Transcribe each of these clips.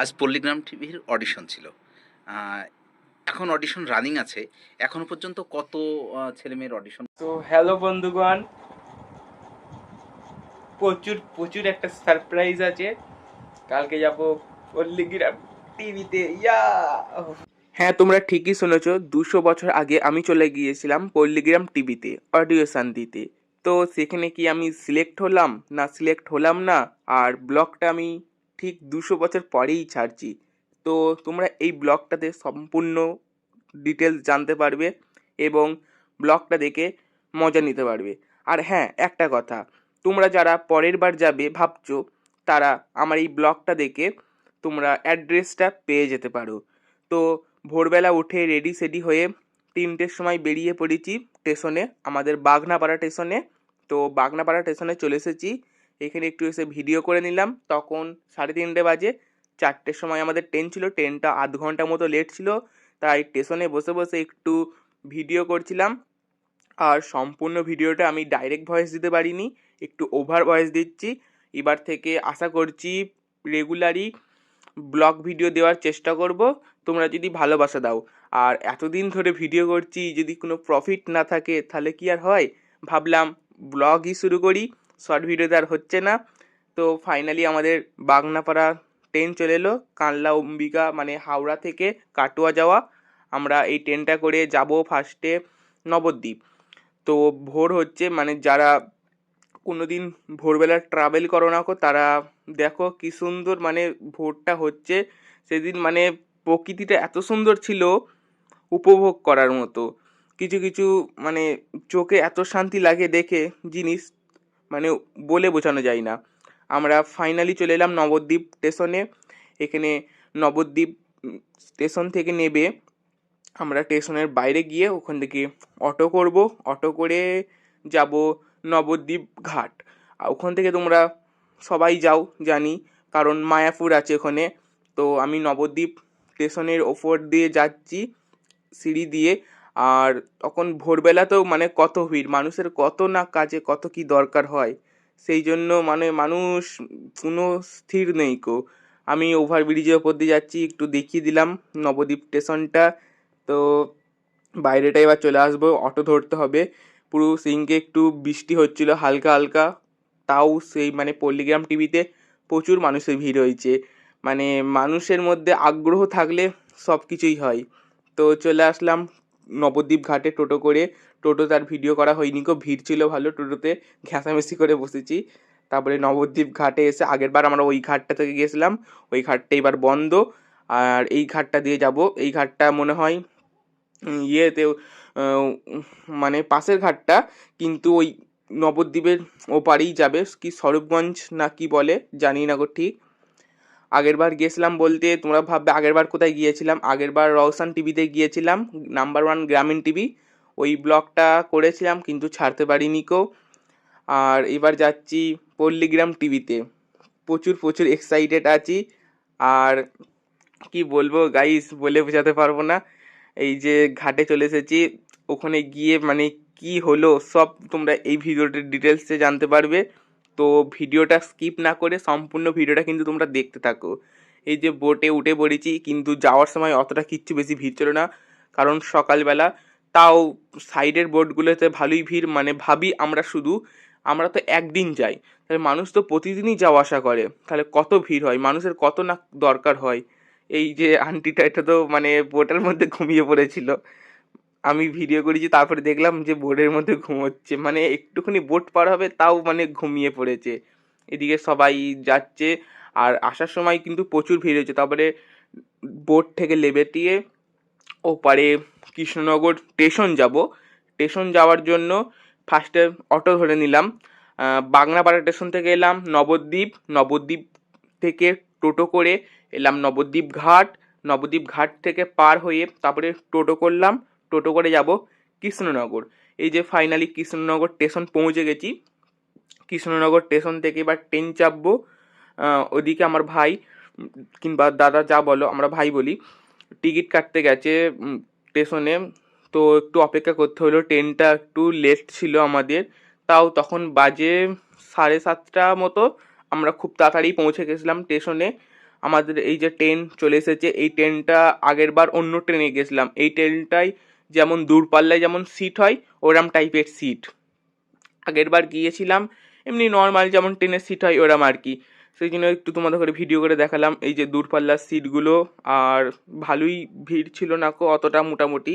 আজ পল্লীগ্রাম টিভির অডিশন ছিল। আ এখন অডিশন রানিং আছে। এখনো পর্যন্ত কত ছেলেমেয়ের অডিশন? তো হ্যালো বন্ধুগণ, প্রচুর প্রচুর একটা সারপ্রাইজ আছে। কালকে যাব পল্লীগ্রাম টিভিতে। হ্যাঁ, তোমরা ঠিকই শুনেছো, 200 বছর আগে আমি চলে গিয়েছিলাম পল্লীগ্রাম টিভিতে অডিশন দিতে। তো সেখানে কি আমি সিলেক্ট হলাম না সিলেক্ট হলাম না, আর ব্লগটা আমি ঠিক 200 বছর পরেই ছাড়ছি। তো তোমরা এই ব্লগটাতে সম্পূর্ণ ডিটেলস জানতে পারবে এবং ব্লগটা দেখে মজা নিতে পারবে। আর হ্যাঁ, একটা কথা, তোমরা যারা পরের বার যাবে ভাবছো, তারা আমার এই ব্লগটা দেখে তোমরা অ্যাড্রেসটা পেয়ে যেতে পারো। তো ভোরবেলা উঠে রেডি সেডি হয়ে 3টের সময় বেরিয়ে পড়েছি স্টেশনে, আমাদের বাগনাপাড়া স্টেশনে। তো বাগনাপাড়া স্টেশনে চলে এসেছি। এখানে একটু এসে ভিডিও করে নিলাম। তখন 3:30 বাজে। 4টের সময় আমাদের ট্রেন ছিল, ট্রেনটা আধ ঘন্টা মতো লেট ছিল, তাই স্টেশনে বসে বসে একটু ভিডিও করছিলাম। আর সম্পূর্ণ ভিডিওটা আমি ডাইরেক্ট ভয়েস দিতে পারিনি, একটু ওভার ভয়েস দিচ্ছি। এবার থেকে আশা করছি রেগুলারই ব্লগ ভিডিও দেওয়ার চেষ্টা করব, তোমরা যদি ভালোবাসা দাও। আর এতদিন ধরে ভিডিও করছি, যদি কোনো প্রফিট না থাকে তাহলে কি আর হয়। ভাবলাম ব্লগই শুরু করি, শর্ট ভিডিওতে আর হচ্ছে না। তো ফাইনালি আমাদের বাগনাপাড়া ট্রেন চলে এলো, কানলা অম্বিকা মানে হাওড়া থেকে কাটোয়া যাওয়া। আমরা এই ট্রেনটা করে যাব ফার্স্টে নবদ্বীপ। তো ভোর হচ্ছে, মানে যারা কোনোদিন ভোরবেলা ট্রাভেল করো না, তারা দেখো কি সুন্দর মানে ভোরটা হচ্ছে সেদিন। মানে প্রকৃতিটা এত সুন্দর ছিল, উপভোগ করার মতো। কিছু কিছু মানে চোখে এত শান্তি লাগে দেখে জিনিস, মানে বলে বোঝানো যায় না। আমরা ফাইনালি চলে এলাম নবদ্বীপ স্টেশনে। এখানে নবদ্বীপ স্টেশন থেকে নেবে আমরা স্টেশনের বাইরে গিয়ে ওখান থেকে অটো করব। অটো করে যাব নবদ্বীপ ঘাট। আর ওখান থেকে তোমরা সবাই যাও জানি, কারণ মায়াপুর আছে ওখানে। তো আমি নবদ্বীপ স্টেশনের ওপর দিয়ে যাচ্ছি সিঁড়ি দিয়ে। আর তখন ভোরবেলাতেও মানে কত ভিড়, মানুষের কত না কাজে কত কি দরকার হয়, সেই জন্য মানে মানুষ কোনো স্থির নেই কো। আমি ওভারব্রিজের ওপর দিয়ে যাচ্ছি, একটু দেখিয়ে দিলাম নবদ্বীপ স্টেশনটা। তো বাইরেটা এবার চলে আসবো, অটো ধরতে হবে। পুরো সিঙ্কে একটু বৃষ্টি হচ্ছিল হালকা হালকা, তাও সেই মানে পল্লীগ্রাম টিভিতে প্রচুর মানুষের ভিড় হয়েছে। মানে মানুষের মধ্যে আগ্রহ থাকলে সব কিছুই হয়। তো চলে আসলাম নবদ্বীপ ঘাটে টোটো করে। টোটো তার ভিডিও করা হয়নি কো, ভিড় ছিল ভালো, টোটোতে ঘেঁষামেশি করে বসেছি। তারপরে নবদ্বীপ ঘাটে এসে, আগেরবার আমরা ওই ঘাটটা থেকে গেছিলাম, ওই ঘাটটা এবার বন্ধ। আর এই ঘাটটা দিয়ে যাব। এই ঘাটটা মনে হয় ইয়েতেও মানে পাশের ঘাটটা, কিন্তু ওই নবদ্বীপের ওপারেই যাবে, কি স্বরূপগঞ্জ না কি বলে জানি না গো ঠিক। আগেরবার গিয়েছিলাম বলতে তোমরা ভাববে আগেরবার কোথায় গিয়েছিলাম, আগেরবার রওশন টিভিতে গিয়েছিলাম, নাম্বার 1 গ্রামীণ টিভি। ওই ব্লগটা করেছিলাম কিন্তু ছাড়তে পারিনি কো। আর এবার যাচ্ছি পল্লীগ্রাম টিভিতে, প্রচুর প্রচুর এক্সাইটেড আছি। আর কি বলবো গাইস, বলে বোঝাতে পারবো না। এই যে ঘাটে চলে এসেছি, ওখানে গিয়ে মানে কি হলো সব তোমরা এই ভিডিওটির ডিটেলসে জানতে পারবে। তো ভিডিওটা স্কিপ না করে সম্পূর্ণ ভিডিওটা কিন্তু তোমরা দেখতে থাকো। এই যে বোটে উঠে পড়েছি, কিন্তু যাওয়ার সময় অতটা কিচ্ছু বেশি ভিড় ছিল না, কারণ সকালবেলা। তাও সাইডের বোটগুলোতে ভালোই ভিড়। মানে ভাবি আমরা তো একদিন যাই, তাহলে মানুষ তো প্রতিদিনই যাওয়া আসা করে, তাহলে কত ভিড় হয়, মানুষের কত না দরকার হয়। এই যে আন্টিটা, এটা তো মানে বোটের মধ্যে ঘুমিয়ে পড়েছিল। আমি ভিডিও করেছি, তারপরে দেখলাম যে বোটের মধ্যে ঘুমোচ্ছে, মানে একটুখানি বোট পার হবে তাও মানে ঘুমিয়ে পড়েছে। এদিকে সবাই যাচ্ছে, আর আসার সময় কিন্তু প্রচুর ভিড় হয়েছে। তারপরে বোট থেকে লেবেটিয়ে ওপারে কৃষ্ণনগর স্টেশন যাব। স্টেশন যাওয়ার জন্য ফার্স্টে অটো ধরে নিলাম। বাগনাপাড়া স্টেশন থেকে এলাম নবদ্বীপ, নবদ্বীপ থেকে টোটো করে এলাম নবদ্বীপ ঘাট। নবদ্বীপ ঘাট থেকে পার হয়ে তারপরে টোটো করলাম, টোটো করে যাব কৃষ্ণনগর। এই যে ফাইনালি কৃষ্ণনগর স্টেশন পৌঁছে গেছি। কৃষ্ণনগর স্টেশন থেকে এবার ট্রেন চাপবো। ওদিকে আমার ভাই কিংবা দাদা যা বলো, আমরা ভাই বলি, টিকিট কাটতে গেছে স্টেশনে। তো একটু অপেক্ষা করতে হলো, ট্রেনটা একটু লেট ছিল আমাদের। তাও তখন বাজে 7:30 মতো। আমরা খুব তাড়াতাড়ি পৌঁছে গেছিলাম স্টেশনে। আমাদের এই যে ট্রেন চলে এসেছে, এই ট্রেনটা আগের বার অন্য ট্রেনে গেছিলাম, এই ট্রেনটাই যেমন দূরপাল্লায় যেমন সিট হয় ওরম টাইপের সিট। আগের বার গিয়েছিলাম এমনি নর্মাল যেমন ট্রেনের সিট হয় ওরম আর কি, সেই জন্য একটু তোমাদের করে ভিডিও করে দেখালাম। এই যে দূরপাল্লার সিটগুলো, আর ভালোই ভিড় ছিল না কো অতটা, মোটামুটি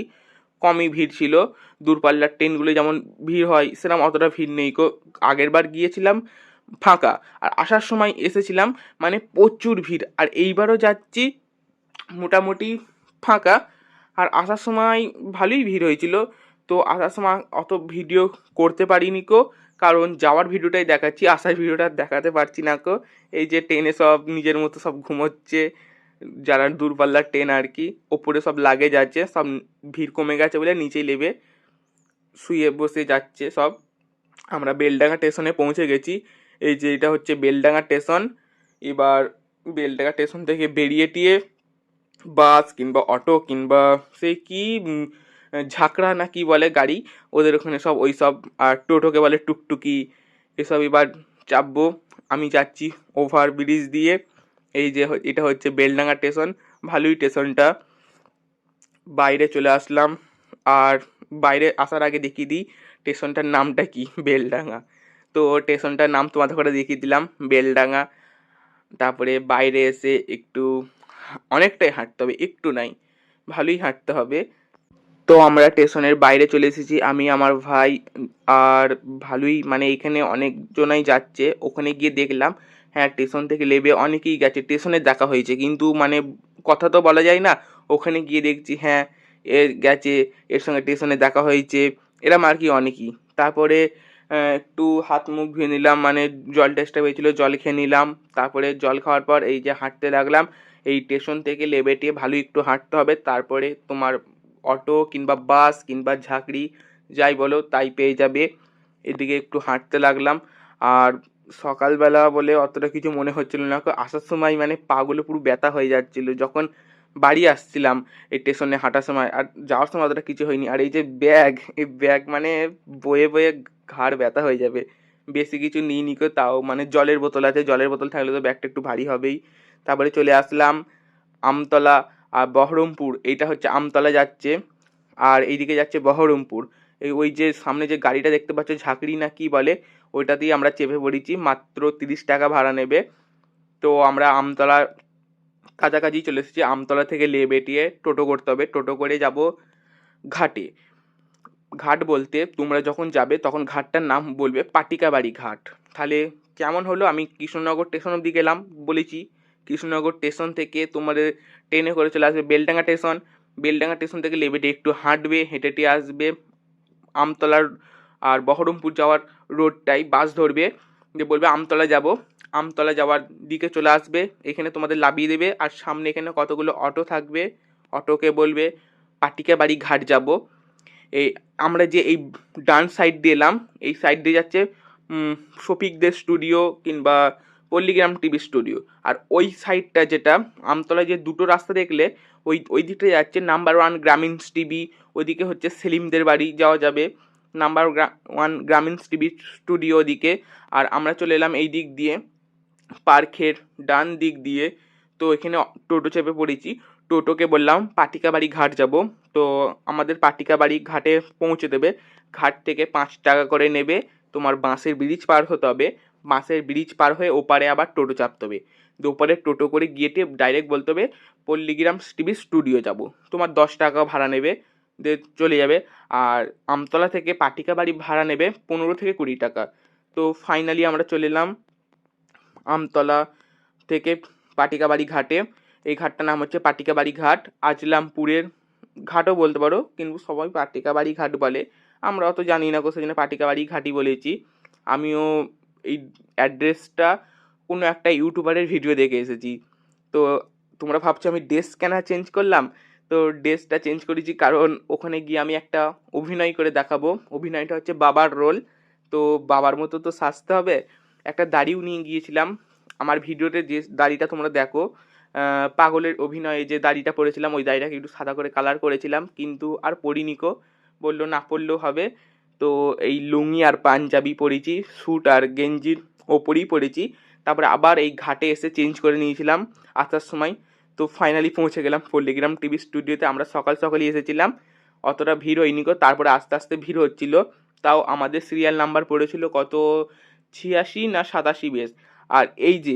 কমই ভিড় ছিল। দূরপাল্লার ট্রেনগুলো যেমন ভিড় হয় সেরকম অতটা ভিড় নেই কো। আগের বার গিয়েছিলাম ফাঁকা, আর আসার সময় এসেছিলাম মানে প্রচুর ভিড়। আর এইবারও যাচ্ছি মোটামুটি ফাঁকা, আর আসার সময় ভালোই ভিড় হয়েছিল। তো আসার সময় অত ভিডিও করতে পারিনি কো, কারণ যাওয়ার ভিডিওটাই দেখাচ্ছি, আসার ভিডিওটা আর দেখাতে পারছি না কো। এই যে ট্রেনে সব নিজের মতো সব ঘুমোচ্ছে, যারা দূরপাল্লার ট্রেন আর কি, ওপরে সব লাগেজ আছে, সব ভিড় কমে গেছে বলে নিচেই নেবে শুয়ে বসে যাচ্ছে সব। আমরা বেলডাঙ্গা স্টেশনে পৌঁছে গেছি। এই যে এটা হচ্ছে বেলডাঙ্গা স্টেশন। এবার বেলডাঙ্গা স্টেশন থেকে বেরিয়ে টিয়ে বাস কিংবা অটো কিংবা সেই কি ঝাঁকড়া না কি বলে গাড়ি, ওদের ওখানে সব ওই সব, আর টোটোকে বলে টুকটুকি, এসব এবার চাপবো। আমি যাচ্ছি ওভার ব্রিজ দিয়ে। এই যে এটা হচ্ছে বেলডাঙ্গা স্টেশন, ভালোই স্টেশনটা। বাইরে চলে আসলাম, আর বাইরে আসার আগে দেখিয়ে দিই স্টেশনটার নামটা কি, বেলডাঙ্গা। তো স্টেশনটার নাম তোমাদের করে দেখিয়ে দিলাম, বেলডাঙ্গা। তারপরে বাইরে এসে একটু অনেকটাই হাঁটতে হবে, একটু নাই ভালোই হাঁটতে হবে। তো আমরা স্টেশনের বাইরে চলে এসেছি, আমি আমার ভাই। আর ভালোই মানে এখানে অনেকজনাই যাচ্ছে, ওখানে গিয়ে দেখলাম হ্যাঁ স্টেশন থেকে নেবে অনেকেই গেছে, স্টেশনে দেখা হয়েছে কিন্তু মানে কথা তো বলা যায় না। ওখানে গিয়ে দেখছি হ্যাঁ এ গেছে, এর সঙ্গে স্টেশনে দেখা হয়েছে, এরম আর কি অনেকই। তারপরে একটু হাত মুখ ধুয়ে নিলাম, মানে জল টেস্টটা হয়েছিল, জল খেয়ে নিলাম। তারপরে জল খাওয়ার পর এই যে হাঁটতে লাগলাম। এই স্টেশন থেকে লেবেটিয়ে ভালোই একটু হাঁটতে হবে, তারপরে তোমার অটো কিংবা বাস কিংবা ঝাঁকড়ি যাই বলো তাই পেয়ে যাবে। এদিকে একটু হাঁটতে লাগলাম। আর সকালবেলা বলে অতটা কিছু মনে হচ্ছিল না, আসার সময় মানে পাগুলো পুরো ব্যথা হয়ে যাচ্ছিল যখন বাড়ি আসছিলাম এই স্টেশনে হাঁটার সময়, আর যাওয়ার সময় অতটা কিছু হয়নি। আর এই যে ব্যাগ, এই ব্যাগ মানে বয়ে বয়ে ঘাড় ব্যথা হয়ে যাবে। বেশি কিছু নিই কো, তাও মানে জলের বোতল আছে, জলের বোতল থাকলে তো ব্যাগটা একটু ভারী হবেই। তারপরে চলে আসলাম আমতলা আর বহরমপুর, এইটা হচ্ছে আমতলা যাচ্ছে, আর এইদিকে যাচ্ছে বহরমপুর। এই ওই যে সামনে যে গাড়িটা দেখতে পাচ্ছ ঝাঁকড়ি না কি বলে, ওইটাতেই আমরা চেপে পড়েছি, মাত্র 30 টাকা ভাড়া নেবে। তো আমরা আমতলা কাছাকাছি চলে এসেছি, আমতলা থেকে লে বেটিয়ে টোটো করতে হবে, টোটো করে যাব ঘাটে। ঘাট বলতে তোমরা যখন যাবে তখন ঘাটটার নাম বলবে পাটিকাবাড়ি ঘাট। তাহলে কেমন হলো, আমি কৃষ্ণনগর স্টেশন অব্দি গেলাম বলেছি, কৃষ্ণনগর স্টেশন থেকে তোমাদের ট্রেনে করে চলে আসবে বেলডাঙ্গা স্টেশন। বেলডাঙ্গা স্টেশন থেকে লেবেটে একটু হাঁটবে, হেঁটেটে আসবে আমতলার আর বহরমপুর যাওয়ার রোডটাই বাস ধরবে, যে বলবে আমতলা যাব। আমতলা যাওয়ার দিকে চলে আসবে, এখানে তোমাদের লাবিয়ে দেবে, আর সামনে এখানে কতগুলো অটো থাকবে, অটোকে বলবে পাটিকাবাড়ি ঘাট যাব। এই আমরা যে এই ডান সাইড দিয়ে এলাম, এই সাইড দিয়ে যাচ্ছে শফিকদের স্টুডিও কিংবা পল্লীগ্রাম টিভি স্টুডিও। আর ওই সাইডটা যেটা আমতলায় যে দুটো রাস্তা দেখলে, ওই দিকটা যাচ্ছে নাম্বার 1 গ্রামীণ টিভি, ওইদিকে হচ্ছে সেলিমদের বাড়ি যাওয়া যাবে, নাম্বার 1 গ্রামীণ টিভি স্টুডিও ওদিকে। আর আমরা চলে এলাম এই দিক দিয়ে পার্কের ডান দিক দিয়ে। তো এখানে টোটো চেপে পড়েছি, টোটোকে বললাম পাটিকাবাড়ি ঘাট যাব। তো আমাদের পাটিকাবাড়ি ঘাটে পৌঁছে দেবে, ঘাট থেকে 5 টাকা করে নেবে। তোমার বাঁশের ব্রিজ পার হতে হবে, বাঁশের ব্রিজ পার হয়ে ওপারে আবার টোটো চাপতে হবে। ওপারে টোটো করে গিয়ে ডাইরেক্ট বলতে হবে পল্লীগ্রাম টিভি স্টুডিও যাব, তোমার 10 টাকা ভাড়া নেবে, দিয়ে চলে যাবে। আর আমতলা থেকে পাটিকাবাড়ি ভাড়া নেবে 15 থেকে 20 টাকা। তো ফাইনালি আমরা চলে এলাম আমতলা থেকে পাটিকাবাড়ি ঘাটে। এই ঘাটটার নাম হচ্ছে পাটিকাবাড়ি ঘাট, আজলামপুরের ঘাটও বলতে পারো, কিন্তু সবাই পাটিকাবাড়ি ঘাট বলে, আমরা অত জানি না, সেই জন্য পাটিকাবাড়ি ঘাটই বলেছি। আমিও এই অ্যাড্রেসটা কোনো একটা ইউটিউবারের ভিডিও দেখে এসেছি। তো তোমরা ভাবছো আমি ড্রেস কেন চেঞ্জ করলাম, তো ড্রেসটা চেঞ্জ করেছি কারণ ওখানে গিয়ে আমি একটা অভিনয় করে দেখাবো। অভিনয়টা হচ্ছে বাবার রোল, তো বাবার মতো তো সাজতে হবে। একটা দাড়িও নিয়ে গিয়েছিলাম, আমার ভিডিওতে যে দাড়িটা তোমরা দেখো পাগলের অভিনয়ে যে দাড়িটা পরেছিলাম, ওই দাড়িটাকে একটু সাদা করে কালার করেছিলাম, কিন্তু আর পরিনিকো, বললো না পরলেও হবে। তো এই লুঙ্গি আর পাঞ্জাবি পরেছি, স্যুট আর গেঞ্জির ওপরেই পরেছি, তারপরে আবার এই ঘাটে এসে চেঞ্জ করে নিয়েছিলাম আসার সময়। তো ফাইনালি পৌঁছে গেলাম পল্লিগ্রাম টিভি স্টুডিওতে। আমরা সকাল সকালই এসেছিলাম, অতটা ভিড় হয়নি গো। তারপরে আস্তে আস্তে ভিড় হচ্ছিল, তাও আমাদের সিরিয়াল নাম্বার পড়েছিল কত 86 না 87 বেশ। আর এই যে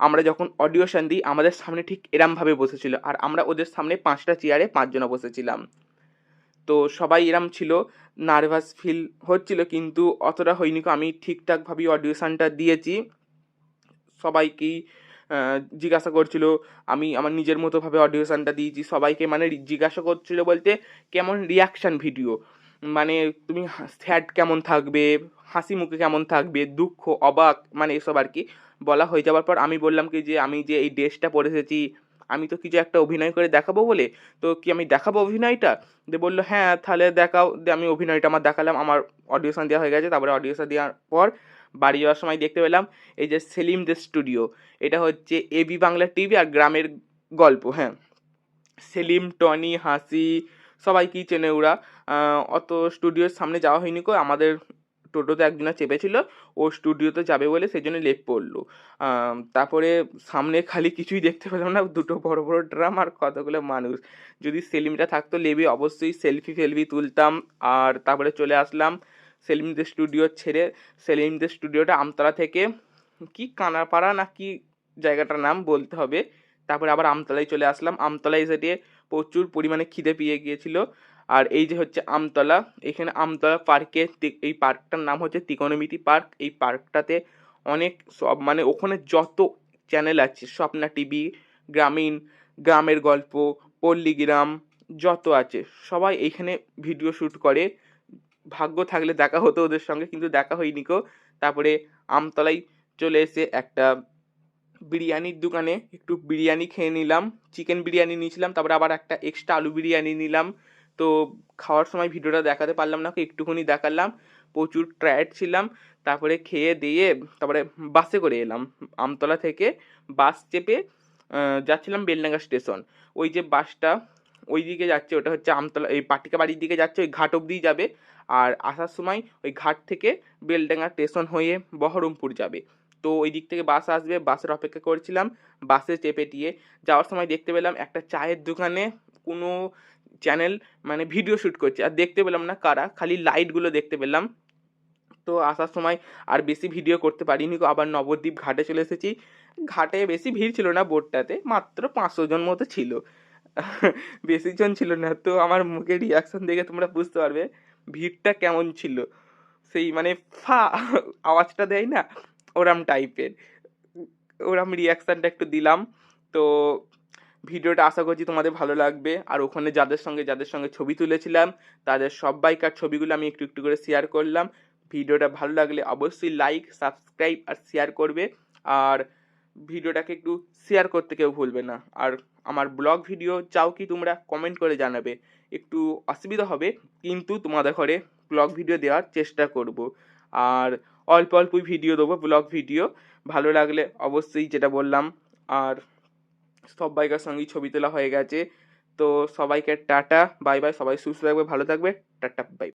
আমরা যখন অডিওশন দিই আমাদের সামনে ঠিক এরমভাবে বসেছিল, আর আমরা ওদের সামনে 5টা চেয়ারে 5 জনা বসেছিলাম। তো সবাই এরম ছিল, নার্ভাস ফিল হচ্ছিল, কিন্তু অতটা হয়নি গো। আমি ঠিকঠাকভাবেই অডিওশনটা দিয়েছি। সবাইকেই জিজ্ঞাসা করছিল, আমি আমার নিজের মতোভাবে অডিওশনটা দিয়েছি। সবাইকে মানে জিজ্ঞাসা করছিল বলতে কেমন রিয়াকশান ভিডিও, মানে তুমি স্যাড কেমন থাকবে, হাসি মুখে কেমন থাকবে, দুঃখ, অবাক, মানে এসব আর কি। বলা হয়ে যাওয়ার পর আমি বললাম কি যে আমি যে এই ড্রেসটা পরে এসেছি, আমি তো কিছু একটা অভিনয় করে দেখাবো বলে, তো কি আমি দেখাবো অভিনয়টা? দিয়ে বললো হ্যাঁ তাহলে দেখাও। দিয়ে আমি অভিনয়টা আমার দেখালাম, আমার অডিওশন দেওয়া হয়ে গেছে। তারপরে অডিওশন দেওয়ার পর বাড়ি যাওয়ার সময় দেখতে পেলাম এই যে সেলিম দ্য স্টুডিও, এটা হচ্ছে এবি বাংলা টিভি আর গ্রামের গল্প। হ্যাঁ, সেলিম, টনি, হাসি সবাইকেই চেনে ওরা। অত স্টুডিওর সামনে যাওয়া হয়নি কো, আমাদের টোটোতে একজনা চেপেছিল, ও স্টুডিওতে যাবে বলে সেই জন্য লেট পড়লো। তারপরে সামনে খালি কিছুই দেখতে পেলাম না, দুটো বড় বড় ড্রাম আর কতগুলো মানুষ। যদি সেলিমটা থাকতো লেবে অবশ্যই সেলফি ফেলফি তুলতাম। আর তারপরে চলে আসলাম সেলিমদের স্টুডিও ছেড়ে। সেলিমদের স্টুডিওটা আমতলা থেকে কি কানাপাড়া না কি জায়গাটার নাম বলতে হবে। তারপরে আবার আমতলায় চলে আসলাম। আমতলায় এসে দিয়ে প্রচুর পরিমাণে খিদে পেয়ে গিয়েছিল। আর এই যে হচ্ছে আমতলা, এখানে আমতলা পার্কে, এই পার্কটার নাম হচ্ছে ত্রিকোণমিতি পার্ক। এই পার্কটাতে অনেক সব মানে ওখানে যত চ্যানেল আছে, স্বপ্না টিভি, গ্রামীণ, গ্রামের গল্প, পল্লীগ্রাম, যত আছে সবাই এইখানে ভিডিও শ্যুট করে। ভাগ্য থাকলে দেখা হতো ওদের সঙ্গে, কিন্তু দেখা হয়নি কো। তারপরে আমতলায় চলে এসে একটা বিরিয়ানির দোকানে একটু বিরিয়ানি খেয়ে নিলাম। চিকেন বিরিয়ানি নিয়েছিলাম, তারপরে আবার একটা এক্সট্রা আলু বিরিয়ানি নিলাম। তো খাওয়ার সময় ভিডিওটা দেখাতে পারলাম না, একটুখানি দেখালাম। প্রচুর টায়ার্ড ছিলাম। তারপরে খেয়ে দিয়ে তারপরে বাসে করে এলাম। আমতলা থেকে বাস চেপে যাচ্ছিলাম বেলডাঙ্গা স্টেশন। ওই যে বাসটা ওই দিকে যাচ্ছে ওটা হচ্ছে আমতলা, এই পাটিকা বাড়ির দিকে যাচ্ছে, ওই ঘাট অবধিই যাবে। আর আসার সময় ওই ঘাট থেকে বেলডাঙ্গা স্টেশন হয়ে বহরমপুর যাবে। তো ওই দিক থেকে বাস আসবে, বাসের অপেক্ষা করছিলাম। বাসে চেপে টিয়ে যাওয়ার সময় দেখতে পেলাম একটা চায়ের দোকানে কোনো চ্যানেল মানে ভিডিও শ্যুট করছে, আর দেখতে পেলাম না কারা, খালি লাইটগুলো দেখতে পেলাম। তো আসার সময় আর বেশি ভিডিও করতে পারিনি গো, আবার নবদ্বীপ ঘাটে চলে এসেছি। ঘাটে বেশি ভিড় ছিল না, বোটটাতে মাত্র 500 জন মতো ছিল। বেশি জন ছিল না। তো আমার মুখের রিয়াকশন দেখে তোমরা বুঝতে পারবে ভিড়টা কেমন ছিল। সেই মানে ফা আওয়াজটা দেয় না, ওরম টাইপের, ওরম রিয়াকশানটা একটু দিলাম। তো ভিডিওটা আশা করছি তোমাদের ভালো লাগবে। আর ওখানে যাদের সঙ্গে ছবি তুলেছিলাম তাদের সব্বাইকার ছবিগুলো আমি একটু একটু করে শেয়ার করলাম। ভিডিওটা ভালো লাগলে অবশ্যই লাইক, সাবস্ক্রাইব আর শেয়ার করবে। আর ভিডিওটাকে একটু শেয়ার করতে কেউ ভুলবে না। আর আমার ব্লগ ভিডিও চাও কি তোমরা কমেন্ট করে জানাবে। একটু অসুবিধা হবে, কিন্তু তোমাদের ঘরে ব্লগ ভিডিও দেওয়ার চেষ্টা করব। আর অল্প অল্পই ভিডিও দেবো, ব্লগ ভিডিও। ভালো লাগলে অবশ্যই যেটা বললাম। আর সব্বাইকার সঙ্গেই ছবি তোলা হয়ে গেছে। তো সবাইকে টাটা, বাই বাই। সবাই সুস্থ থাকবে, ভালো থাকবে, টাটা, বাই।